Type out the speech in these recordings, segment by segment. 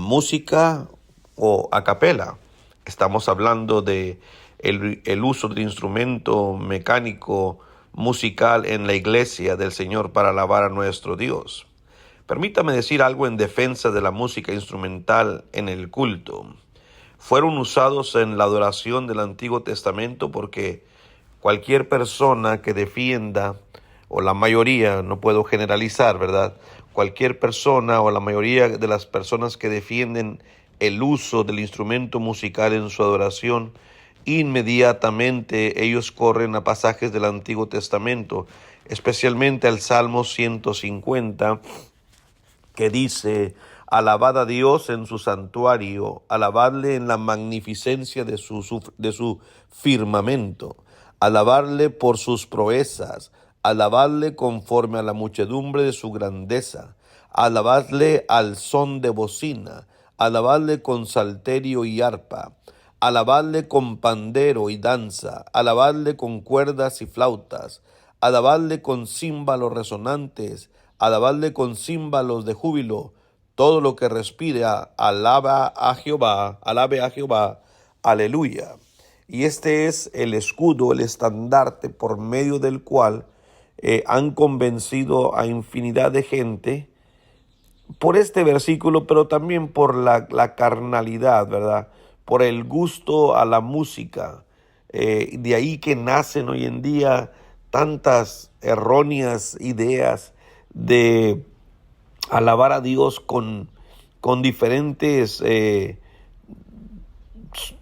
música o a capela. Estamos hablando de el uso del instrumento mecánico musical en la iglesia del Señor para alabar a nuestro Dios. Permítame decir algo en defensa de la música instrumental en el culto. Fueron usados en la adoración del Antiguo Testamento porque cualquier persona que defienda, o la mayoría, no puedo generalizar, ¿verdad? Cualquier persona o la mayoría de las personas que defienden el uso del instrumento musical en su adoración, inmediatamente ellos corren a pasajes del Antiguo Testamento, especialmente al Salmo 150, que dice: alabad a Dios en su santuario, alabadle en la magnificencia de su firmamento, alabadle por sus proezas, alabadle conforme a la muchedumbre de su grandeza, alabadle al son de bocina, alabadle con salterio y arpa, alabadle con pandero y danza, alabadle con cuerdas y flautas, alabadle con címbalos resonantes, alabadle con címbalos de júbilo. Todo lo que respira, alabe a Jehová, aleluya. Y este es el escudo, el estandarte por medio del cual han convencido a infinidad de gente por este versículo, pero también por la carnalidad, ¿verdad? Por el gusto a la música. De ahí que nacen hoy en día tantas erróneas ideas de alabar a Dios con diferentes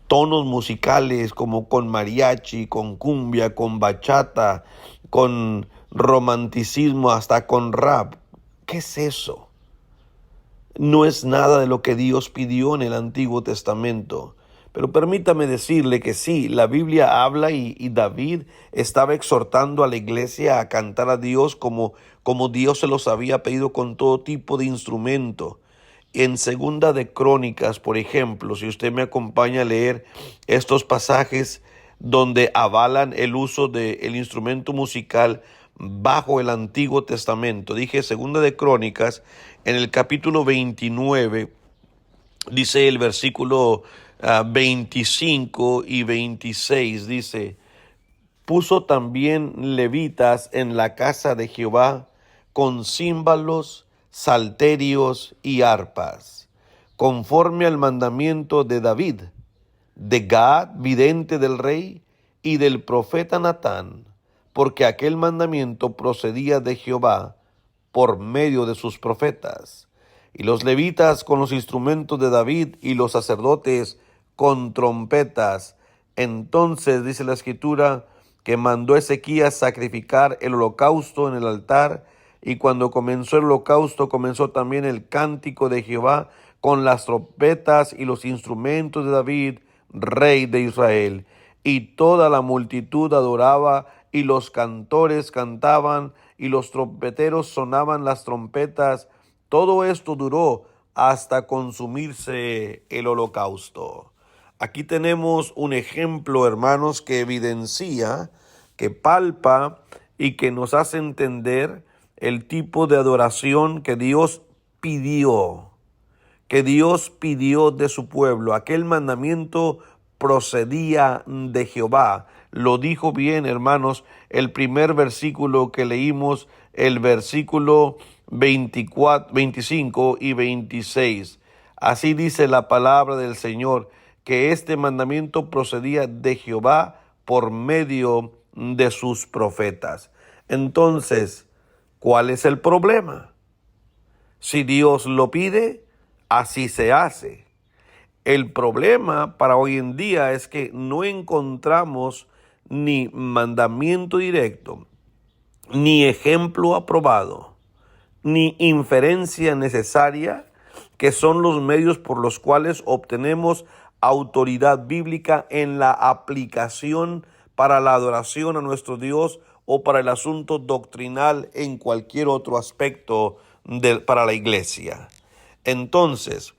tonos musicales, como con mariachi, con cumbia, con bachata, con romanticismo, hasta con rap. ¿Qué es eso? No es nada de lo que Dios pidió en el Antiguo Testamento. Pero permítame decirle que sí, la Biblia habla y David estaba exhortando a la iglesia a cantar a Dios como Dios se los había pedido, con todo tipo de instrumento. En Segunda de Crónicas, por ejemplo, si usted me acompaña a leer estos pasajes donde avalan el uso del instrumento musical bajo el Antiguo Testamento. Dije Segunda de Crónicas, en el capítulo 29, dice el versículo 25 y 26, dice: puso también levitas en la casa de Jehová con címbalos, salterios y arpas, conforme al mandamiento de David, de Gad, vidente del rey, y del profeta Natán, porque aquel mandamiento procedía de Jehová por medio de sus profetas. Y los levitas con los instrumentos de David, y los sacerdotes con trompetas. Entonces dice la escritura que mandó Ezequías sacrificar el holocausto en el altar, y cuando comenzó el holocausto, comenzó también el cántico de Jehová con las trompetas y los instrumentos de David, rey de Israel. Y toda la multitud adoraba, y los cantores cantaban, y los trompeteros sonaban las trompetas. Todo esto duró hasta consumirse el holocausto. Aquí tenemos un ejemplo, hermanos, que evidencia, que palpa y que nos hace entender el tipo de adoración que Dios pidió de su pueblo. Aquel mandamiento procedía de Jehová. Lo dijo bien, hermanos, el primer versículo que leímos, el versículo 24, 25 y 26. Así dice la palabra del Señor, que este mandamiento procedía de Jehová por medio de sus profetas. Entonces, ¿cuál es el problema? Si Dios lo pide, así se hace. El problema para hoy en día es que no encontramos ni mandamiento directo, ni ejemplo aprobado, ni inferencia necesaria, que son los medios por los cuales obtenemos autoridad bíblica en la aplicación para la adoración a nuestro Dios o para el asunto doctrinal en cualquier otro aspecto para la iglesia. Entonces,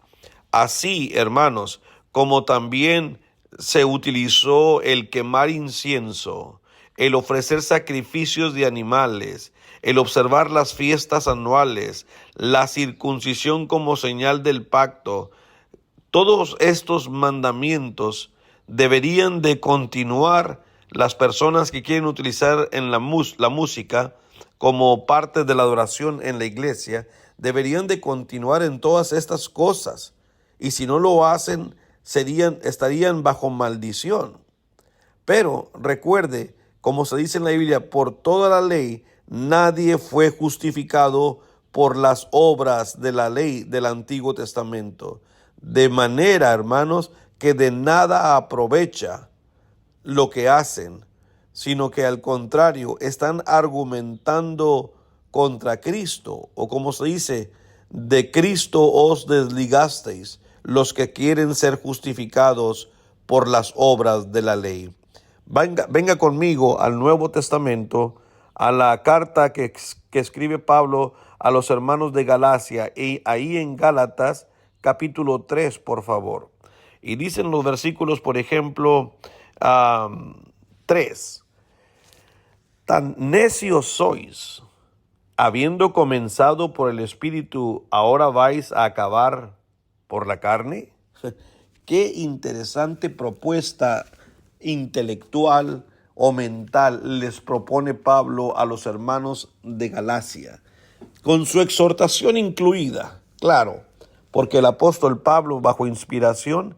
así, hermanos, como también se utilizó el quemar incienso, el ofrecer sacrificios de animales, el observar las fiestas anuales, la circuncisión como señal del pacto, Todos estos mandamientos deberían de continuar las personas que quieren utilizar en la música como parte de la adoración en la iglesia. Deberían de continuar en todas estas cosas. Y si no lo hacen, estarían bajo maldición. Pero recuerde, como se dice en la Biblia, por toda la ley, nadie fue justificado por las obras de la ley del Antiguo Testamento. De manera, hermanos, que de nada aprovecha lo que hacen, sino que al contrario, están argumentando contra Cristo, o como se dice, de Cristo os desligasteis, los que quieren ser justificados por las obras de la ley. Venga conmigo al Nuevo Testamento, a la carta que escribe Pablo a los hermanos de Galacia, y ahí en Gálatas capítulo 3, por favor. Y dicen los versículos, por ejemplo, 3. Tan necios sois, habiendo comenzado por el Espíritu, ¿ahora vais a acabar por la carne? Qué interesante propuesta intelectual o mental les propone Pablo a los hermanos de Galacia, con su exhortación incluida, claro, porque el apóstol Pablo, bajo inspiración,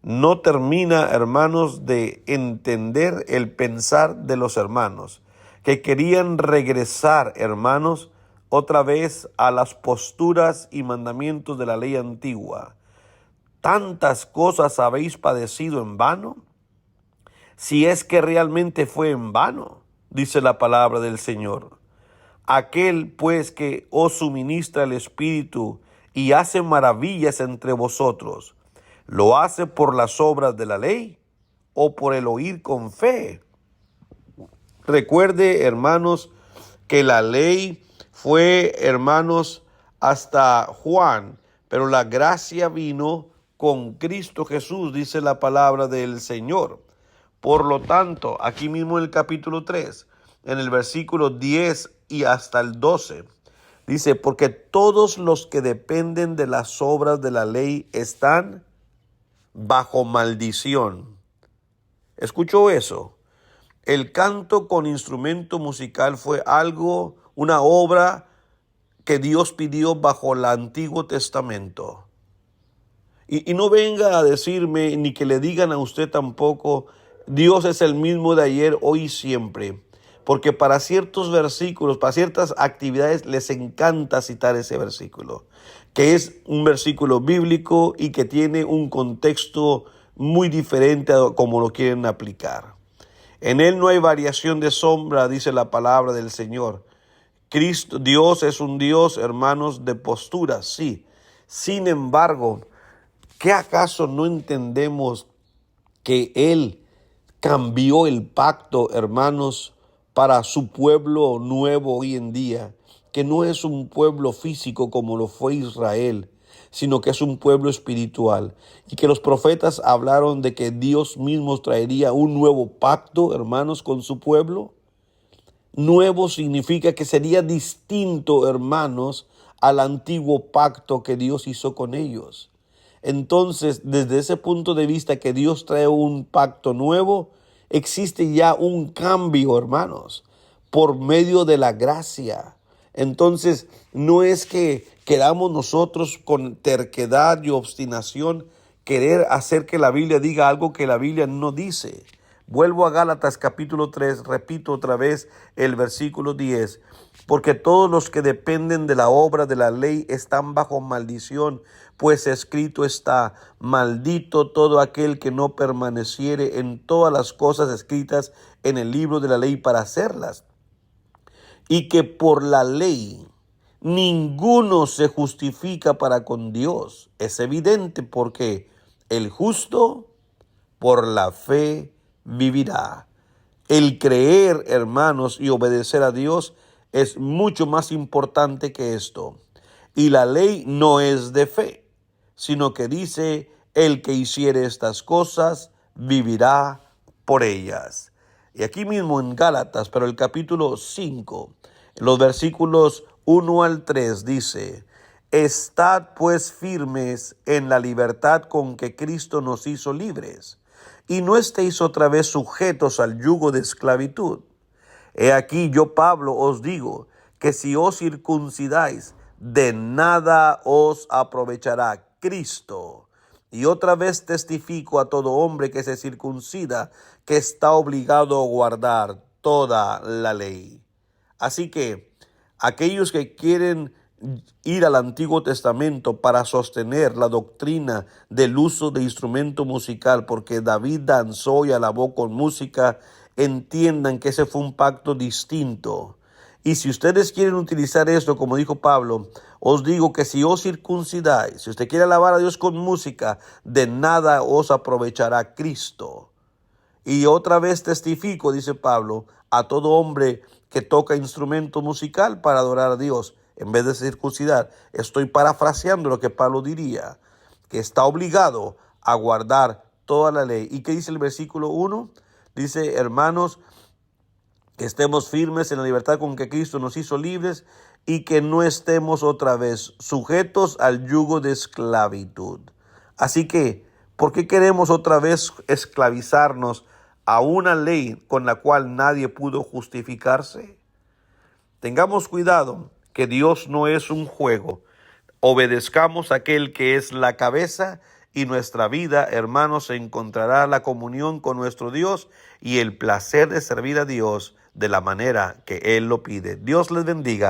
no termina, hermanos, de entender el pensar de los hermanos, que querían regresar, hermanos, otra vez a las posturas y mandamientos de la ley antigua. ¿Tantas cosas habéis padecido en vano? Si es que realmente fue en vano, dice la palabra del Señor. Aquel pues que os suministra el Espíritu y hace maravillas entre vosotros, ¿lo hace por las obras de la ley o por el oír con fe? Recuerde, hermanos, que la ley fue, hermanos, hasta Juan, pero la gracia vino con Cristo Jesús, dice la palabra del Señor. Por lo tanto, aquí mismo en el capítulo 3, en el versículo 10 y hasta el 12, dice, porque todos los que dependen de las obras de la ley están bajo maldición. ¿Escuchó eso? El canto con instrumento musical fue una obra que Dios pidió bajo el Antiguo Testamento. Y no venga a decirme, ni que le digan a usted tampoco, Dios es el mismo de ayer, hoy y siempre. Porque para ciertos versículos, para ciertas actividades, les encanta citar ese versículo, que es un versículo bíblico y que tiene un contexto muy diferente a como lo quieren aplicar. En él no hay variación de sombra, dice la palabra del Señor. Cristo, Dios es un Dios, hermanos, de posturas, sí. Sin embargo, ¿qué acaso no entendemos que Él cambió el pacto, hermanos, para su pueblo nuevo hoy en día? Que no es un pueblo físico como lo fue Israel, sino que es un pueblo espiritual. Y que los profetas hablaron de que Dios mismo traería un nuevo pacto, hermanos, con su pueblo. Nuevo significa que sería distinto, hermanos, al antiguo pacto que Dios hizo con ellos. Entonces, desde ese punto de vista que Dios trae un pacto nuevo, existe ya un cambio, hermanos, por medio de la gracia. Entonces, no es que queramos nosotros con terquedad y obstinación querer hacer que la Biblia diga algo que la Biblia no dice. Vuelvo a Gálatas capítulo 3, repito otra vez el versículo 10. Porque todos los que dependen de la obra de la ley están bajo maldición, pues escrito está, maldito todo aquel que no permaneciere en todas las cosas escritas en el libro de la ley para hacerlas. Y que por la ley ninguno se justifica para con Dios. Es evidente porque el justo por la fe vivirá. El creer, hermanos, y obedecer a Dios es mucho más importante que esto. Y la ley no es de fe, sino que dice, el que hiciere estas cosas vivirá por ellas. Y aquí mismo en Gálatas, pero el capítulo 5, los versículos 1 al 3 dice, Estad pues firmes en la libertad con que Cristo nos hizo libres, y no estéis otra vez sujetos al yugo de esclavitud. He aquí yo, Pablo, os digo que si os circuncidáis, de nada os aprovechará Cristo. Y otra vez testifico a todo hombre que se circuncida que está obligado a guardar toda la ley. Así que aquellos que quieren ir al Antiguo Testamento para sostener la doctrina del uso de instrumento musical, porque David danzó y alabó con música, entiendan que ese fue un pacto distinto. Y si ustedes quieren utilizar esto, como dijo Pablo, os digo que si os circuncidáis, si usted quiere alabar a Dios con música, de nada os aprovechará Cristo. Y otra vez testifico, dice Pablo, a todo hombre que toca instrumento musical para adorar a Dios, en vez de circuncidar. Estoy parafraseando lo que Pablo diría, que está obligado a guardar toda la ley. ¿Y qué dice el versículo 1? Dice, hermanos, que estemos firmes en la libertad con que Cristo nos hizo libres y que no estemos otra vez sujetos al yugo de esclavitud. Así que, ¿por qué queremos otra vez esclavizarnos a una ley con la cual nadie pudo justificarse? Tengamos cuidado, que Dios no es un juego. Obedezcamos a aquel que es la cabeza y nuestra vida, hermanos, encontrará la comunión con nuestro Dios y el placer de servir a Dios de la manera que Él lo pide. Dios les bendiga.